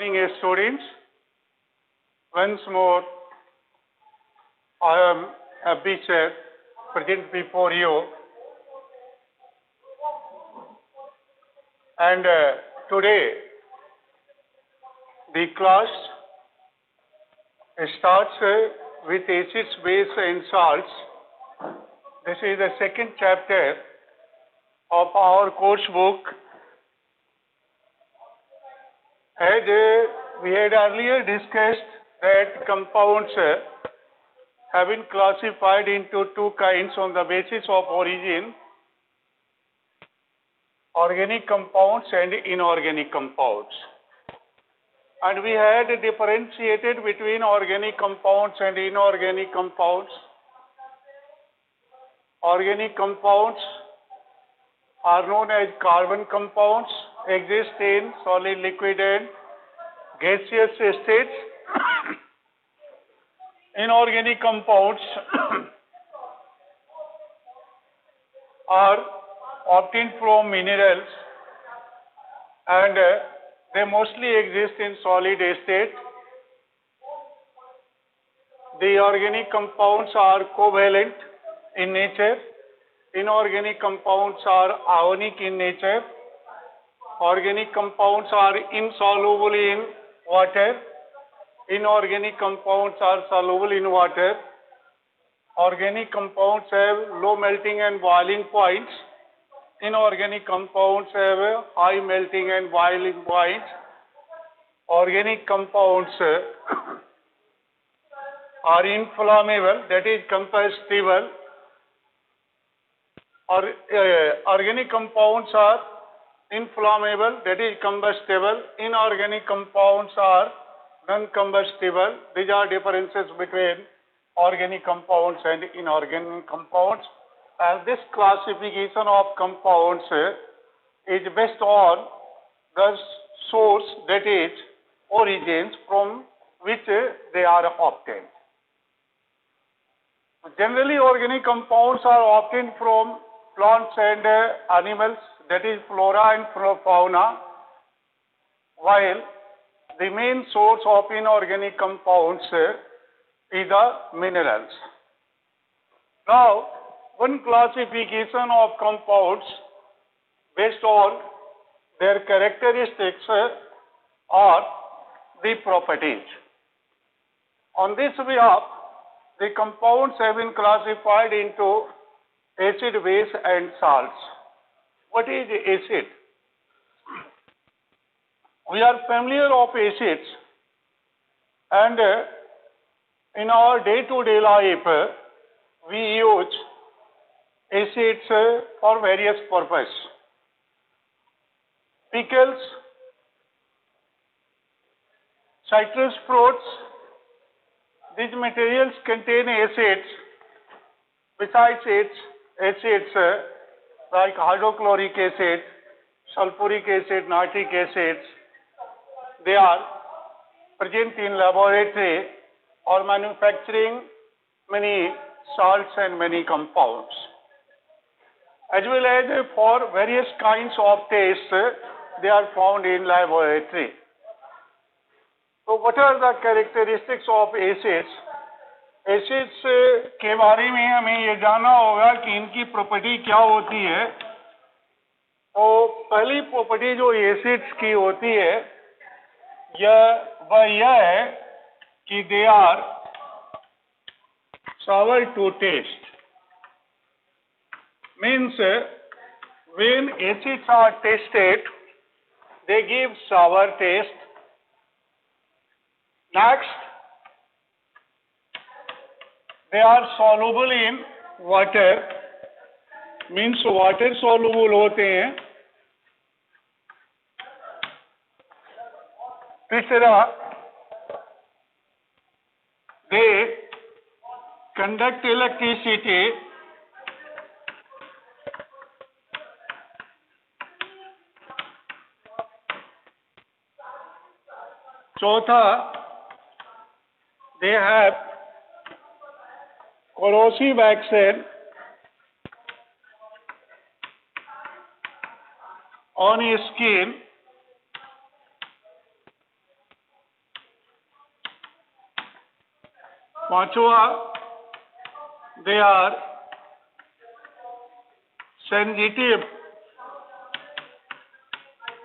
evening, students. Once more, I am happy to present before you. And today, the class starts with acids, bases, and salts. This is the second chapter of our course book. As we had earlier discussed that compounds have been classified into two kinds on the basis of origin: organic compounds and inorganic compounds. And we had differentiated between organic compounds and inorganic compounds. Organic compounds are known as carbon compounds, exist in solid, liquid and gaseous states. Inorganic compounds are obtained from minerals and they mostly exist in solid state. The organic compounds are covalent in nature. Inorganic compounds are ionic in nature. Organic compounds are insoluble in water. Inorganic compounds are soluble in water. Organic compounds have low melting and boiling points. Inorganic compounds have high melting and boiling points. Organic compounds are inflammable, that is combustible. Organic compounds are inflammable, that is combustible. Inorganic compounds are non-combustible. These are differences between organic compounds and inorganic compounds. And this classification of compounds is based on the source, that is origins from which they are obtained. Generally, organic compounds are obtained from plants and animals, that is flora and fauna, while the main source of inorganic compounds is the minerals. Now, one classification of compounds based on their characteristics or the properties. On this behalf, the compounds have been classified into acid, base and salts. What is acid? We are familiar of acids, and in our day-to-day life we use acids for various purposes. Pickles, citrus fruits, these materials contain acids. Besides acids like hydrochloric acid, sulfuric acid, nitric acid, they are present in laboratory or manufacturing many salts and many compounds. As well as for various kinds of tastes, they are found in laboratory. So what are the characteristics of acids? Acids के बारे में हमें ये जानना होगा कि इनकी property क्या होती है. तो पहली प्रॉपर्टी जो एसिड्स की होती है वह यह है कि they are sour to taste. Means when acids are tasted, they give sour taste. Next, they are soluble in water, means water soluble होते हैं. तीसरा, they conduct electricity. चौथा, they have corrosive action on skin. पांचवा, they are sensitive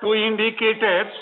to indicators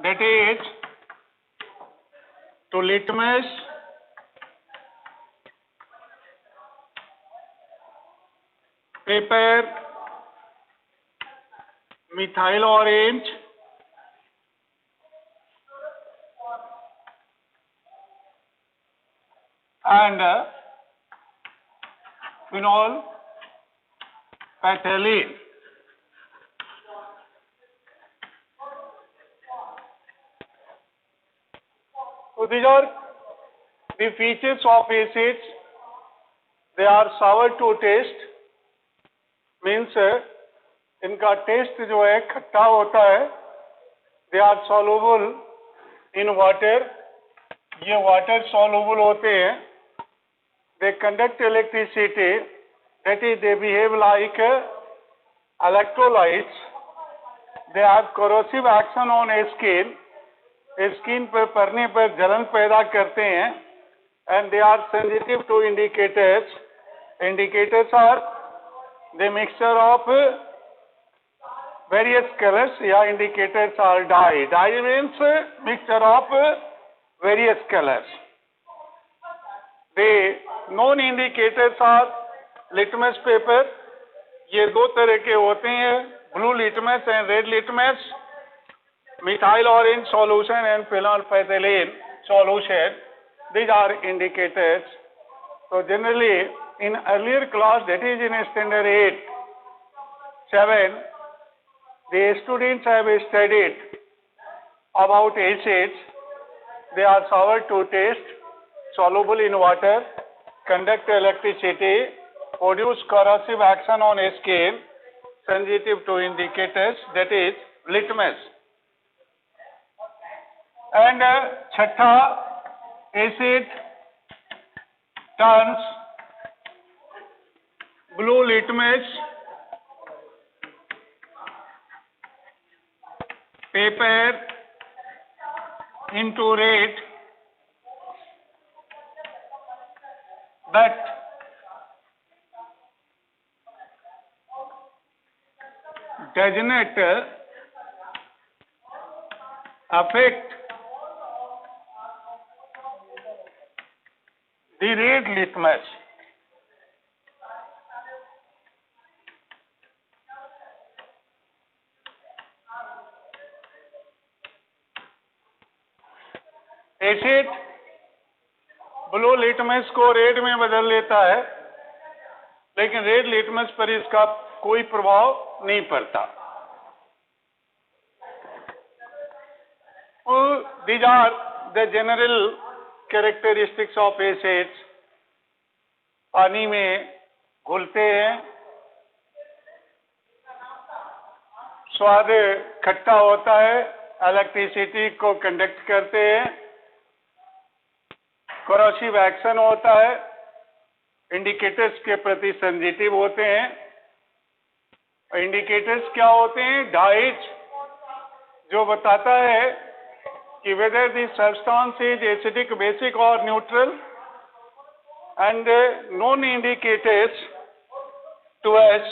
that is to litmus, paper, methyl orange, and phenol phthalate. So these are the features of acids. They are sour to taste, means इनका test जो है खट्टा होता है. They are soluble in water. ये water soluble होते हैं. They conduct electricity, that is they behave like electrolytes. They have corrosive action on skin. Skin पर पड़ने पर जलन पैदा करते हैं. And they are sensitive to indicators. Indicators are the mixture of various colors. Yeah, indicators are dye. Dye means mixture of various colors. The known indicators are litmus paper. ये दो तरह के होते हैं, blue litmus and red litmus. Methyl orange solution and phenol phthalate solution. These are indicators. So generally, in earlier class, that is in standard 8, 7, the students have studied about acids. They are sour to taste, soluble in water, conduct electricity, produce corrosive action on skin, sensitive to indicators, that is litmus. And छठा, acid turns blue litmus, paper into red, but does not affect the red litmus. Acid blue litmus को red में बदल लेता है, लेकिन red litmus पर इसका कोई प्रभाव नहीं पड़ता. These are the general characteristics of acids. पानी में घुलते हैं, स्वाद खट्टा होता है, इलेक्ट्रिसिटी को कंडक्ट करते हैं, corrosive एक्शन होता है, इंडिकेटर्स के प्रति सेंसिटिव होते हैं. इंडिकेटर्स क्या होते हैं? डाइज, जो बताता है कि whether the substance is acidic, basic or neutral. And known indicators to us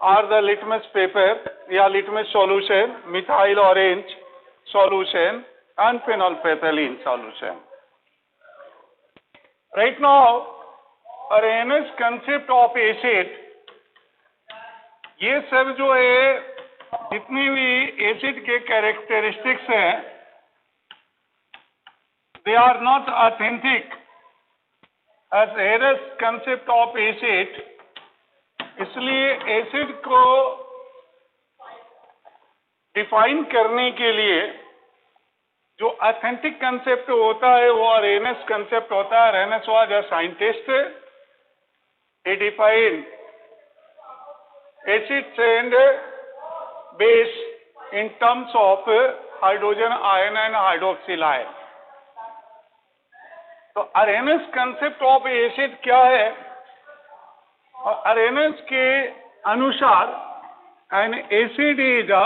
are the litmus paper, या litmus solution, methyl orange solution and phenol phthalate solution. Right now, Arrhenius concept of acid, ये सब जो है जितनी भी acid के characteristics हैं, they are not authentic as Arrhenius concept of acid. इसलिए एसिड को डिफाइन करने के लिए जो ऑथेंटिक कंसेप्ट होता है वो Arrhenius कंसेप्ट होता है. Arrhenius was a scientist. He defined acids and base in terms of hydrogen ion and hydroxyl ion. तो अरेनेस कंसेप्ट ऑफ एसिड क्या है? और अरेनेस के अनुसार N acid is a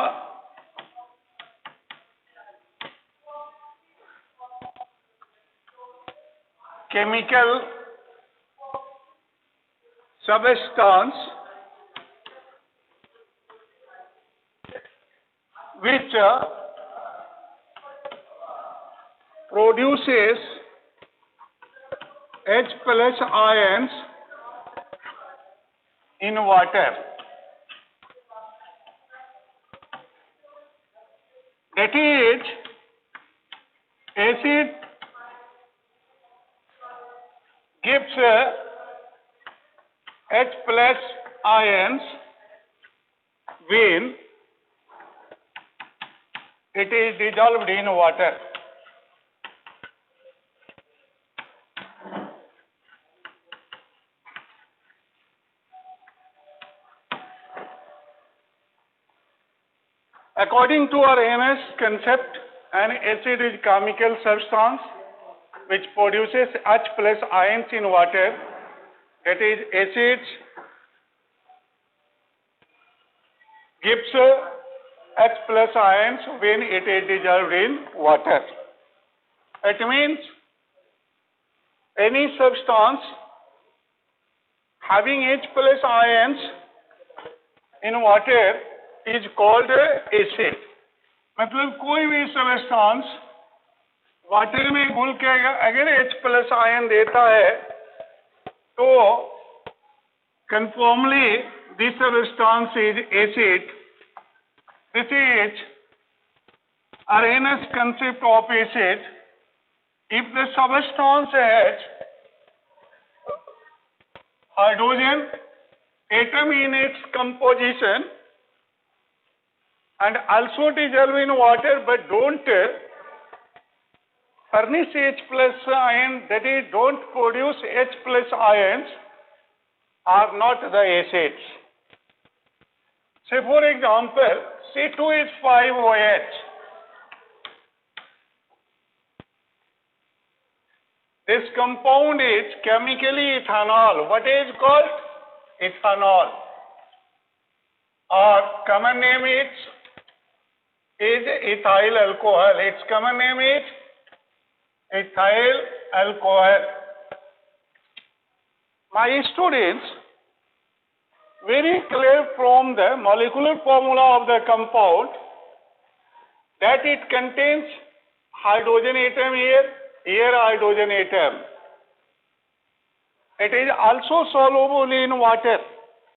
chemical substance which produces H plus ions in water. That is, acid gives H plus ions when it is dissolved in water. According to Arrhenius concept, an acid is chemical substance which produces H plus ions in water. That is, acids gives H plus ions when it is dissolved in water. It means any substance having H plus ions in water is called acid. मतलब कोई भी substance water में घुल के अगर H plus ion देता है तो conformly this substance is acid. This is Arrhenius concept of acid. If the substance has hydrogen atom in its composition and also dissolve in water but don't furnish H plus ion, that is, don't produce H plus ions, are not the acids. Say for example, C2 is 5OH. This compound is chemically ethanol. What is called? Ethanol. Or common name is ethyl alcohol. Its common name is ethyl alcohol. My students, very clear from the molecular formula of the compound that it contains hydrogen atom here hydrogen atom. It is also soluble in water.